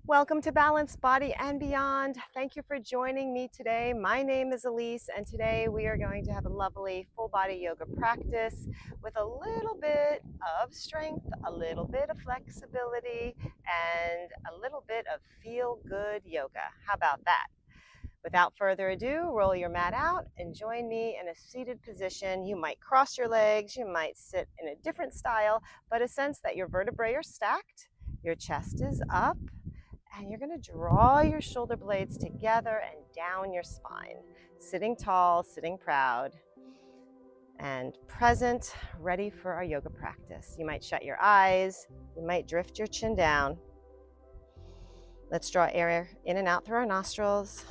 Welcome to Balanced Body and Beyond. Thank you for joining me today. My name is Elise, and today we are going to have a lovely full body yoga practice with a little bit of strength, a little bit of flexibility, and a little bit of feel good yoga. How about that? Without further ado, roll your mat out and join me in a seated position. You might cross your legs, you might sit in a different style, but a sense that your vertebrae are stacked, your chest is up, and you're going to draw your shoulder blades together and down your spine. Sitting tall, sitting proud, and present, ready for our yoga practice. You might shut your eyes, you might drift your chin down. Let's draw air in and out through our nostrils,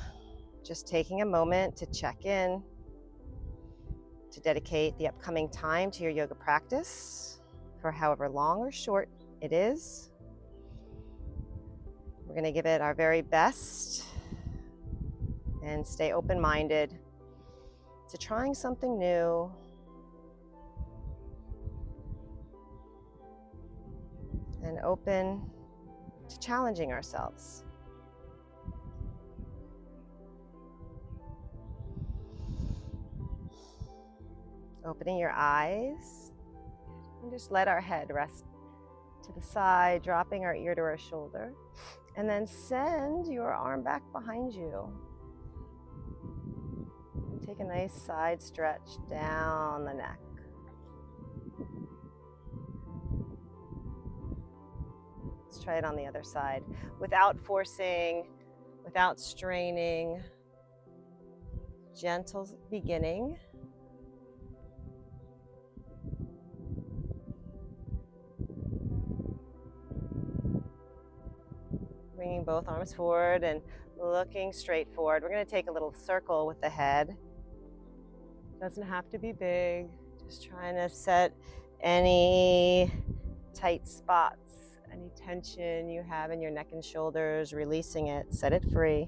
just taking a moment to check in, to dedicate the upcoming time to your yoga practice for however long or short it is. We're going to give it our very best and stay open-minded to trying something new, and open to challenging ourselves. Opening your eyes and just let our head rest to the side, dropping our ear to our shoulder, and then send your arm back behind you. And take a nice side stretch down the neck. Let's try it on the other side. Without forcing, without straining, gentle beginning. Bringing both arms forward and looking straight forward. We're going to take a little circle with the head. Doesn't have to be big. Just trying to set any tight spots, any tension you have in your neck and shoulders, releasing it, set it free.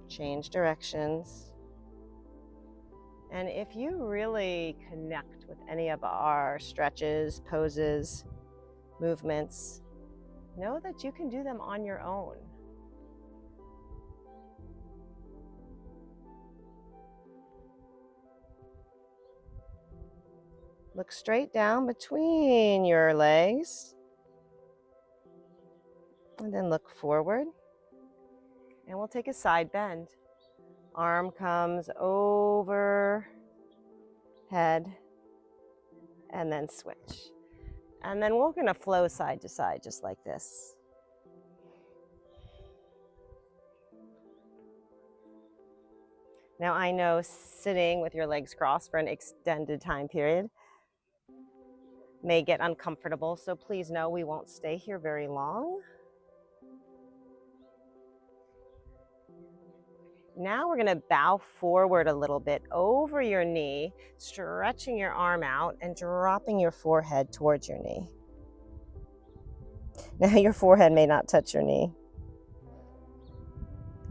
Change directions. And if you really connect with any of our stretches, poses, movements, know that you can do them on your own. Look straight down between your legs, and then look forward. And we'll take a side bend. Arm comes over head, and then switch. And then we're going to flow side to side just like this. Now I know sitting with your legs crossed for an extended time period may get uncomfortable, so please know we won't stay here very long. Now we're going to bow forward a little bit over your knee, stretching your arm out and dropping your forehead towards your knee. Now your forehead may not touch your knee.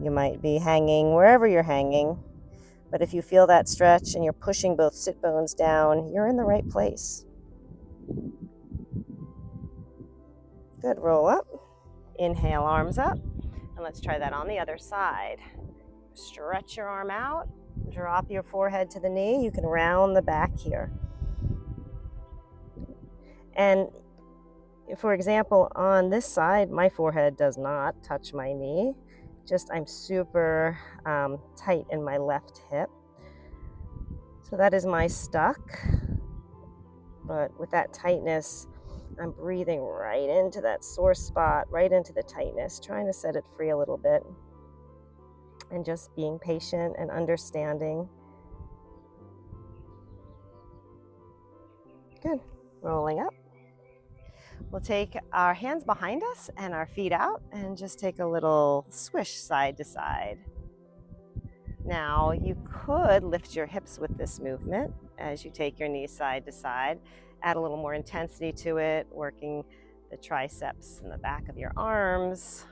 You might be hanging wherever you're hanging, but if you feel that stretch and you're pushing both sit bones down, you're in the right place. Good, roll up. Inhale, arms up, and let's try that on the other side. Stretch your arm out, drop your forehead to the knee. You can round the back here. And for example, on this side, my forehead does not touch my knee. Just I'm super tight in my left hip. So that is my stuck. But with that tightness, I'm breathing right into that sore spot, right into the tightness, trying to set it free a little bit. And just being patient and understanding. Good. Rolling up. We'll take our hands behind us and our feet out and just take a little swish side to side. Now you could lift your hips with this movement as you take your knees side to side. Add a little more intensity to it, working the triceps and the back of your arms.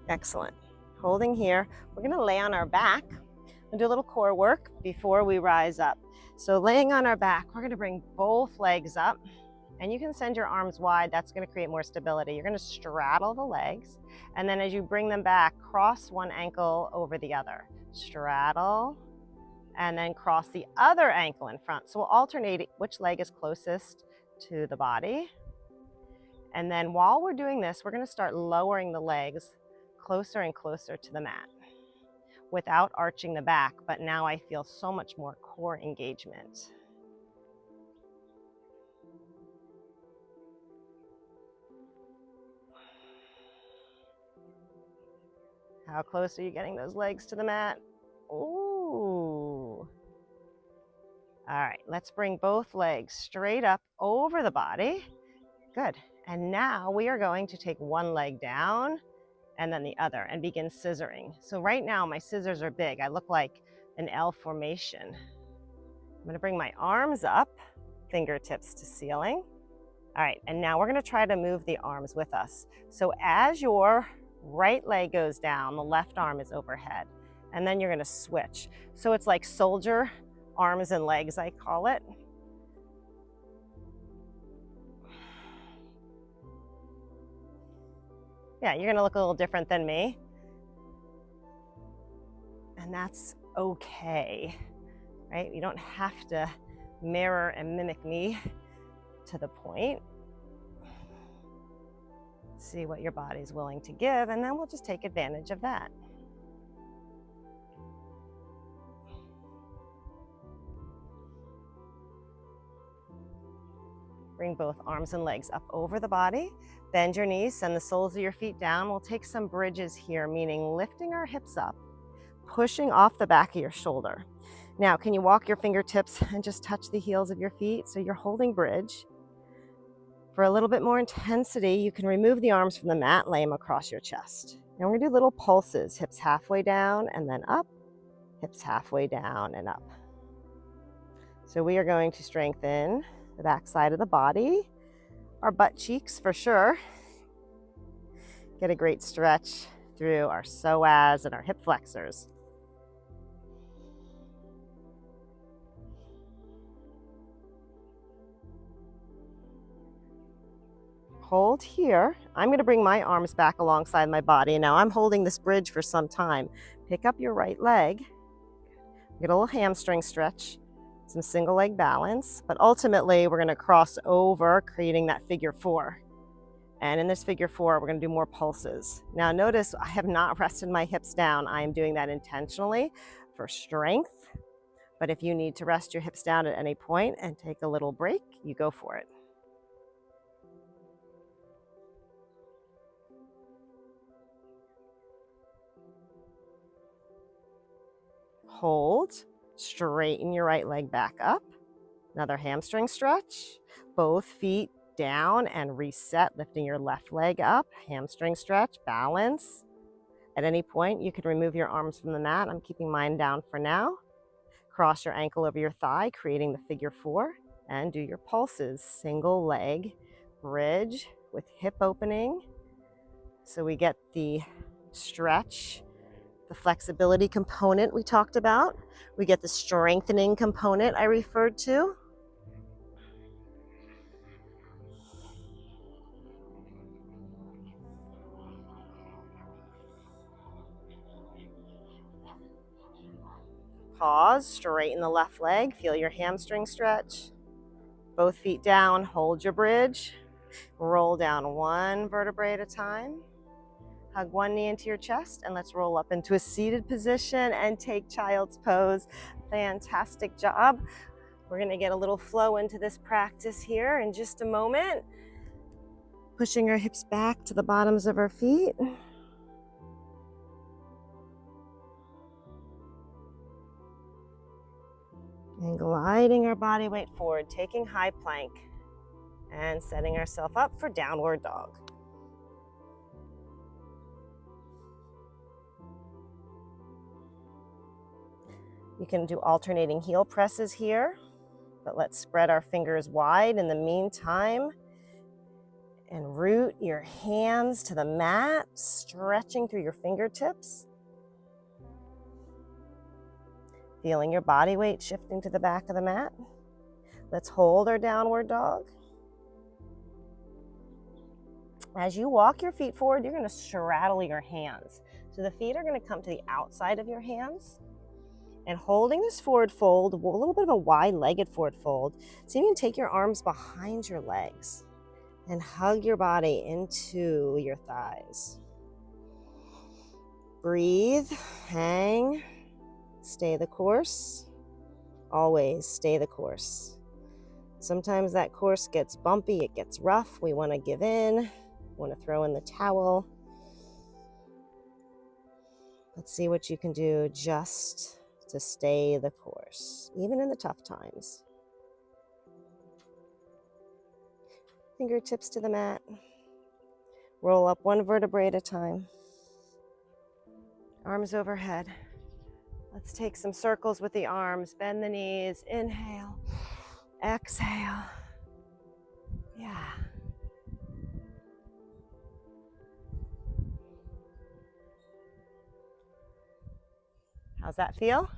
Excellent. Holding here, we're gonna lay on our back and do a little core work before we rise up. So laying on our back, we're gonna bring both legs up, and you can send your arms wide. That's gonna create more stability. You're gonna straddle the legs, and then as you bring them back, cross one ankle over the other. Straddle, and then cross the other ankle in front. So we'll alternate which leg is closest to the body. And then while we're doing this, we're gonna start lowering the legs closer and closer to the mat without arching the back, but now I feel so much more core engagement. How close are you getting those legs to the mat? Ooh. All right, let's bring both legs straight up over the body. Good. And now we are going to take one leg down and then the other and begin scissoring. So right now my scissors are big. I look like an L formation. I'm gonna bring my arms up, fingertips to ceiling. All right, and now we're gonna try to move the arms with us. So as your right leg goes down, the left arm is overhead, and then you're gonna switch. So it's like soldier arms and legs, I call it. Yeah, you're gonna look a little different than me. And that's okay, right? You don't have to mirror and mimic me to the point. See what your body's willing to give, and then we'll just take advantage of that. Bring both arms and legs up over the body. Bend your knees, send the soles of your feet down. We'll take some bridges here, meaning lifting our hips up, pushing off the back of your shoulder. Now, can you walk your fingertips and just touch the heels of your feet? So you're holding bridge. For a little bit more intensity, you can remove the arms from the mat, lay them across your chest. Now we're gonna do little pulses, hips halfway down and then up, hips halfway down and up. So we are going to strengthen the back side of the body, our butt cheeks for sure. Get a great stretch through our psoas and our hip flexors. Hold here. I'm going to bring my arms back alongside my body. Now I'm holding this bridge for some time. Pick up your right leg. Get a little hamstring stretch, some single leg balance, but ultimately we're going to cross over, creating that figure four. And in this figure four, we're going to do more pulses. Now notice I have not rested my hips down. I am doing that intentionally for strength. But if you need to rest your hips down at any point and take a little break, you go for it. Hold, straighten your right leg back up. Another hamstring stretch. Both feet down and reset, lifting your left leg up. Hamstring stretch, balance. At any point, you could remove your arms from the mat. I'm keeping mine down for now. Cross your ankle over your thigh, creating the figure four, and do your pulses. Single leg bridge with hip opening. So we get the stretch, the flexibility component we talked about. We get the strengthening component I referred to. Pause, straighten the left leg, feel your hamstring stretch. Both feet down, hold your bridge. Roll down one vertebrae at a time. Hug one knee into your chest, and let's roll up into a seated position and take child's pose. Fantastic job. We're gonna get a little flow into this practice here in just a moment. Pushing our hips back to the bottoms of our feet. And gliding our body weight forward, taking high plank and setting ourselves up for downward dog. You can do alternating heel presses here, but let's spread our fingers wide in the meantime And root your hands to the mat, stretching through your fingertips. Feeling your body weight shifting to the back of the mat. Let's hold our downward dog. As you walk your feet forward, you're going to straddle your hands. So the feet are going to come to the outside of your hands. And holding this forward fold, a little bit of a wide-legged forward fold. So you can take your arms behind your legs and hug your body into your thighs. Breathe, hang, stay the course. Always stay the course. Sometimes that course gets bumpy, it gets rough. We want to give in, want to throw in the towel. Let's see what you can do just to stay the course, even in the tough times. Fingertips to the mat. Roll up one vertebrae at a time. Arms overhead. Let's take some circles with the arms. Bend the knees. Inhale. Exhale. Yeah. How's that feel?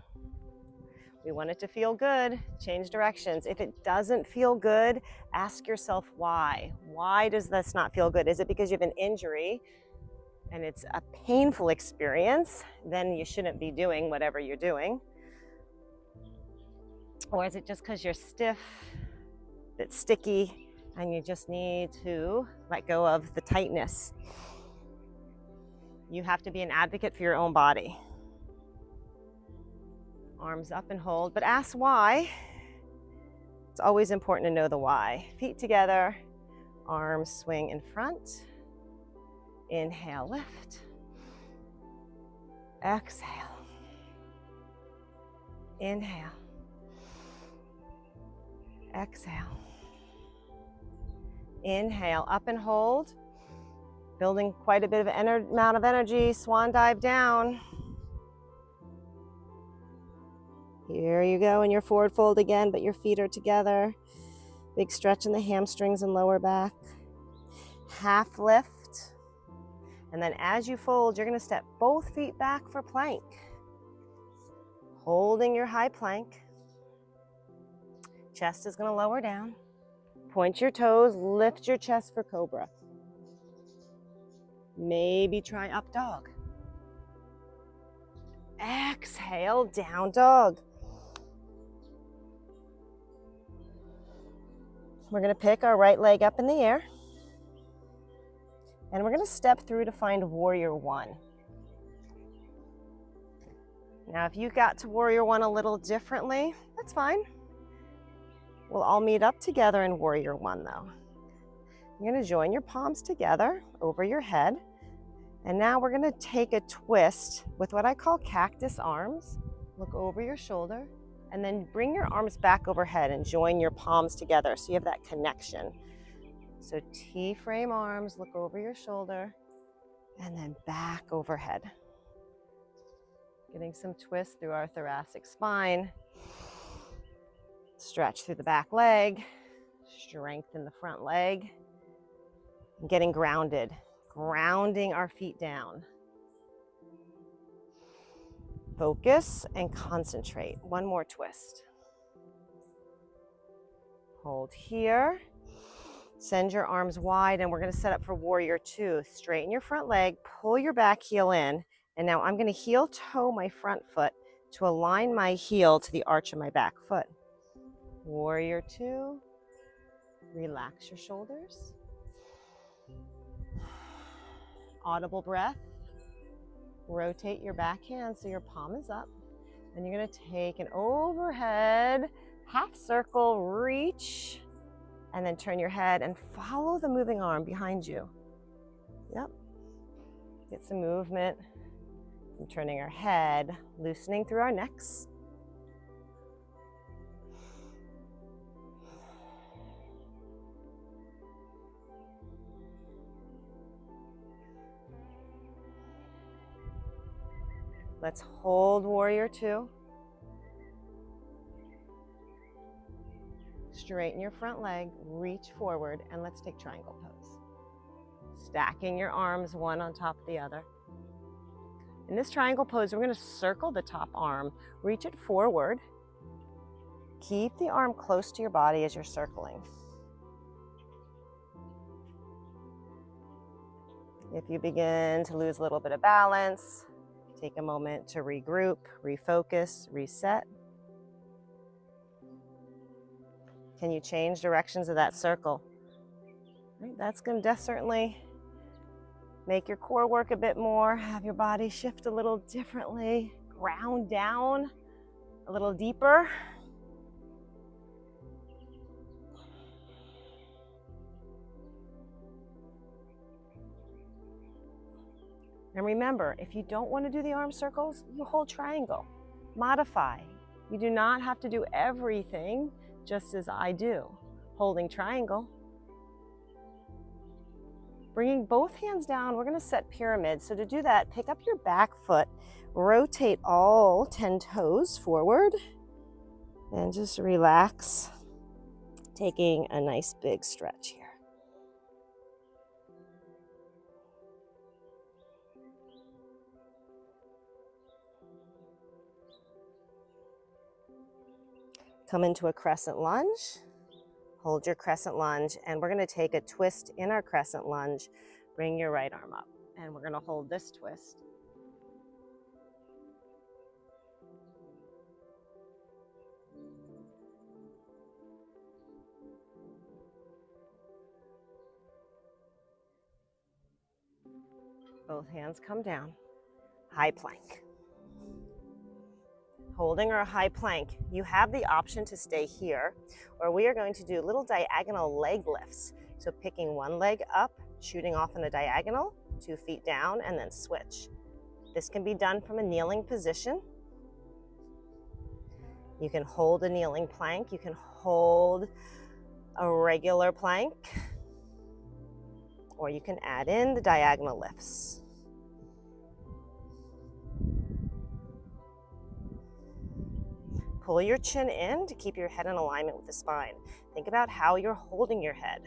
We want it to feel good. Change directions. If it doesn't feel good, ask yourself why. Why does this not feel good? Is it because you have an injury and it's a painful experience? Then you shouldn't be doing whatever you're doing. Or is it just because you're stiff, a bit sticky, and you just need to let go of the tightness? You have to be an advocate for your own body. Arms up and hold, but ask why. It's always important to know the why. Feet together, arms swing in front. Inhale, lift. Exhale. Inhale. Exhale. Inhale, up and hold. Building quite a bit of amount of energy. Swan dive down. Here you go in your forward fold again, but your feet are together. Big stretch in the hamstrings and lower back. Half lift. And then as you fold, you're going to step both feet back for plank. Holding your high plank. Chest is going to lower down. Point your toes, lift your chest for cobra. Maybe try up dog. Exhale, down dog. We're going to pick our right leg up in the air. And we're going to step through to find warrior one. Now, if you got to warrior one a little differently, that's fine. We'll all meet up together in warrior one though. You're going to join your palms together over your head. And now we're going to take a twist with what I call cactus arms. Look over your shoulder and then bring your arms back overhead and join your palms together so you have that connection. So T-frame arms, look over your shoulder and then back overhead. Getting some twist through our thoracic spine. Stretch through the back leg, strengthen the front leg. Getting grounded, grounding our feet down. Focus and concentrate. One more twist. Hold here. Send your arms wide and we're going to set up for warrior two. Straighten your front leg, pull your back heel in, and now I'm going to heel toe my front foot to align my heel to the arch of my back foot. Warrior two. Relax your shoulders. Audible breath. Rotate your back hand so your palm is up. And you're going to take an overhead half circle, reach, and then turn your head and follow the moving arm behind you. Yep. Get some movement. And turning our head, loosening through our necks. Let's hold warrior two. Straighten your front leg, reach forward, and let's take triangle pose. stacking your arms one on top of the other. In this triangle pose, we're going to circle the top arm, reach it forward. Keep the arm close to your body as you're circling. If you begin to lose a little bit of balance, take a moment to regroup, refocus, reset. Can you change directions of that circle? Right, that's going to certainly make your core work a bit more, have your body shift a little differently, ground down a little deeper. And remember, if you don't want to do the arm circles, you hold triangle. Modify. You do not have to do everything just as I do. Holding triangle. Bringing both hands down, we're going to set pyramid. So to do that, pick up your back foot, rotate all 10 toes forward, and just relax, taking a nice big stretch here. Come into a crescent lunge. Hold your crescent lunge, and we're going to take a twist in our crescent lunge. Bring your right arm up, and we're going to hold this twist. Both hands come down. High plank. Holding our high plank, you have the option to stay here, or we are going to do little diagonal leg lifts. So picking one leg up, shooting off in a diagonal, 2 feet down, and then switch. This can be done from a kneeling position. You can hold a kneeling plank. You can hold a regular plank, or you can add in the diagonal lifts. Pull your chin in to keep your head in alignment with the spine. Think about how you're holding your head.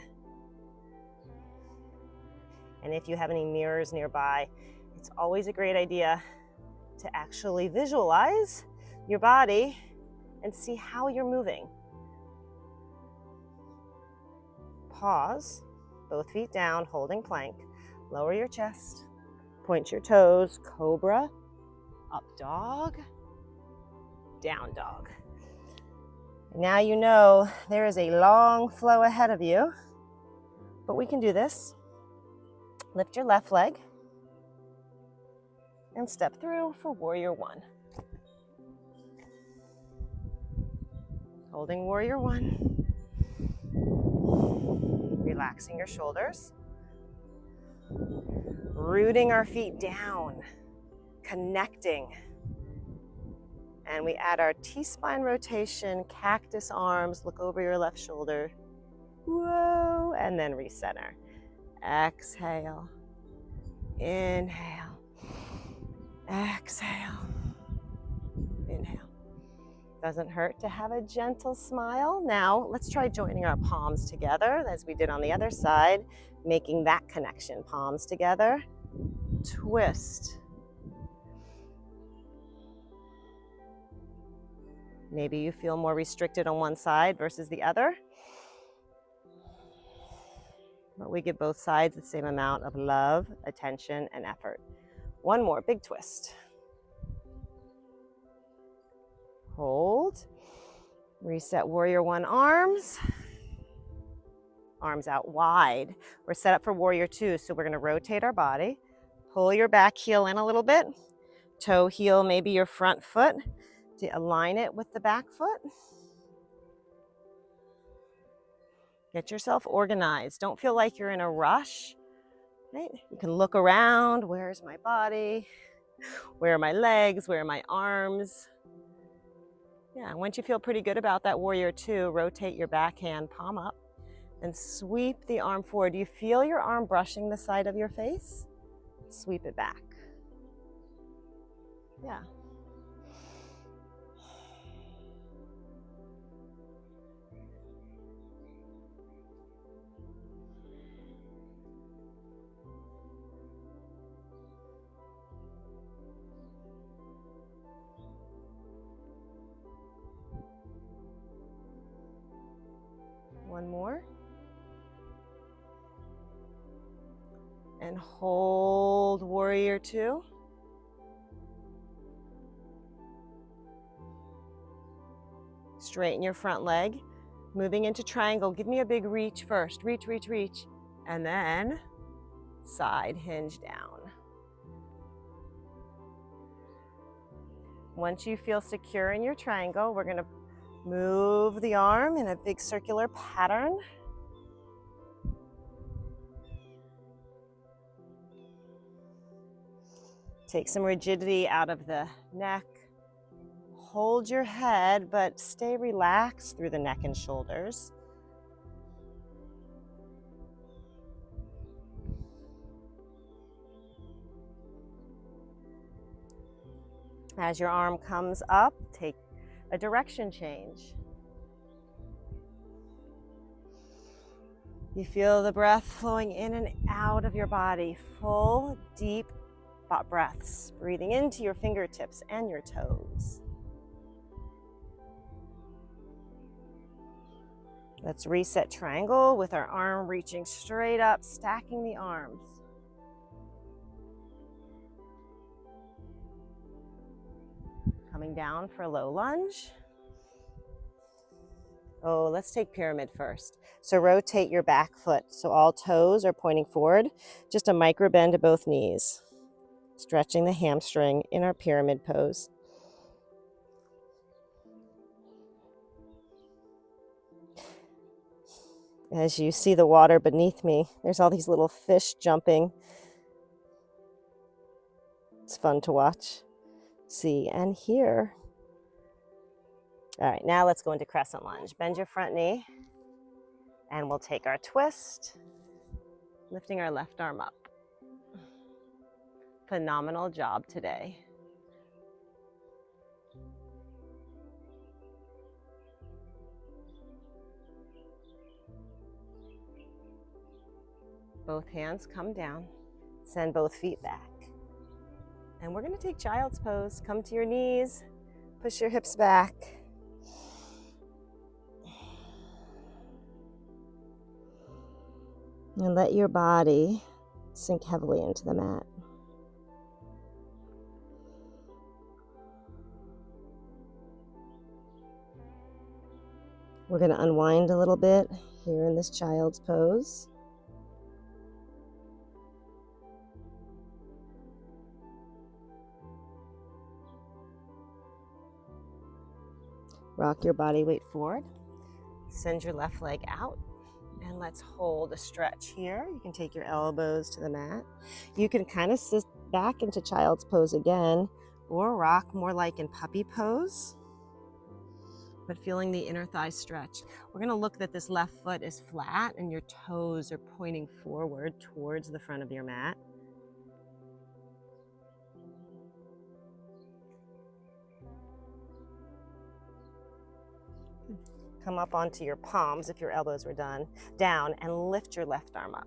And if you have any mirrors nearby, it's always a great idea to actually visualize your body and see how you're moving. Pause, both feet down, holding plank. Lower your chest, point your toes, cobra, up dog, down dog. Now you know there is a long flow ahead of you, but we can do this. Lift your left leg and step through for warrior one. Holding warrior one. Relaxing your shoulders. Rooting our feet down, connecting. And we add our T-spine rotation, cactus arms, look over your left shoulder. Whoa, and then recenter. Exhale, inhale, exhale, inhale. Doesn't hurt to have a gentle smile. Now, let's try joining our palms together as we did on the other side, making that connection. Palms together, twist. Maybe you feel more restricted on one side versus the other. But we give both sides the same amount of love, attention, and effort. One more, big twist. Hold. Reset warrior one arms. Arms out wide. We're set up for warrior two, so we're going to rotate our body. Pull your back heel in a little bit. Toe heel, maybe your front foot, to align it with the back foot. Get yourself organized. Don't feel like you're in a rush. Right? You can look around. Where's my body? Where are my legs? Where are my arms? Yeah, once you feel pretty good about that warrior two, rotate your backhand, palm up, and sweep the arm forward. Do you feel your arm brushing the side of your face? Sweep it back. Yeah. One more. And hold warrior two. Straighten your front leg. Moving into triangle. Give me a big reach first. Reach, reach, reach. And then side hinge down. Once you feel secure in your triangle, we're going to move the arm in a big circular pattern. Take some rigidity out of the neck. Hold your head, but stay relaxed through the neck and shoulders. As your arm comes up, take a direction change. You feel the breath flowing in and out of your body, full, deep breaths, breathing into your fingertips and your toes. Let's reset triangle with our arm reaching straight up, stacking the arms. Coming down for a low lunge. Oh, let's take pyramid first. So rotate your back foot so all toes are pointing forward. Just a micro bend to both knees. Stretching the hamstring in our pyramid pose. As you see the water beneath me, there's all these little fish jumping. It's fun to watch, see, and hear. All right, now let's go into crescent lunge. Bend your front knee, and we'll take our twist, lifting our left arm up. Phenomenal job today. Both hands come down. Send both feet back. And we're going to take child's pose. Come to your knees. Push your hips back. And let your body sink heavily into the mat. We're going to unwind a little bit here in this child's pose. Rock your body weight forward. Send your left leg out. And let's hold a stretch here. You can take your elbows to the mat. You can kind of sit back into child's pose again, or rock more like in puppy pose, but feeling the inner thigh stretch. We're gonna look that this left foot is flat and your toes are pointing forward towards the front of your mat. Come up onto your palms if your elbows were down, and lift your left arm up.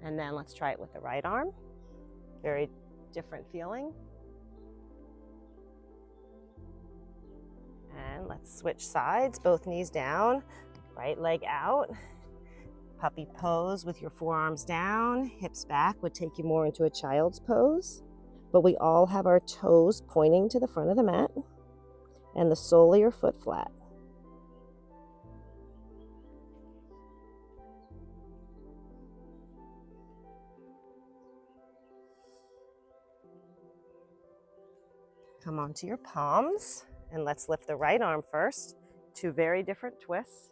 And then let's try it with the right arm. Very different feeling. And let's switch sides, both knees down, right leg out. Puppy pose with your forearms down, hips back would take you more into a child's pose. But we all have our toes pointing to the front of the mat and the sole of your foot flat. Come onto your palms and let's lift the right arm first. Two very different twists.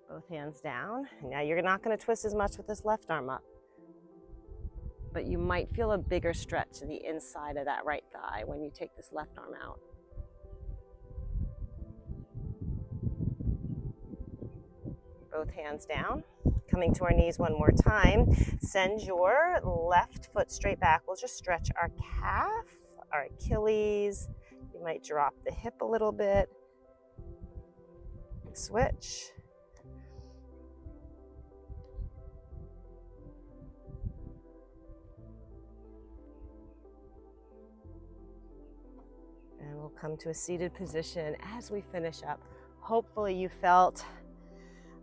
Both hands down. Now you're not going to twist as much with this left arm up, but you might feel a bigger stretch to the inside of that right thigh when you take this left arm out. Both hands down. Coming to our knees one more time. Send your left foot straight back. We'll just stretch our calf, our Achilles. You might drop the hip a little bit. Switch. come to a seated position as we finish up. Hopefully you felt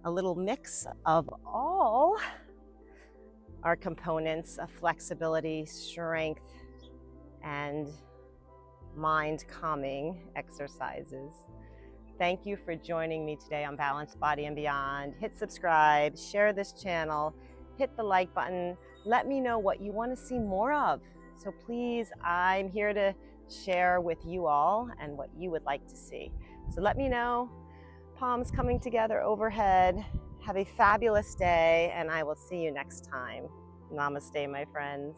a little mix of all our components of flexibility, strength, and mind calming exercises. Thank you for joining me today on Balanced Body and Beyond. Hit subscribe, share this channel, hit the like button. Let me know what you want to see more of. So please, I'm here to share with you all and what you would like to see. So let me know. Palms coming together overhead. Have a fabulous day, and I will see you next time. Namaste, my friends.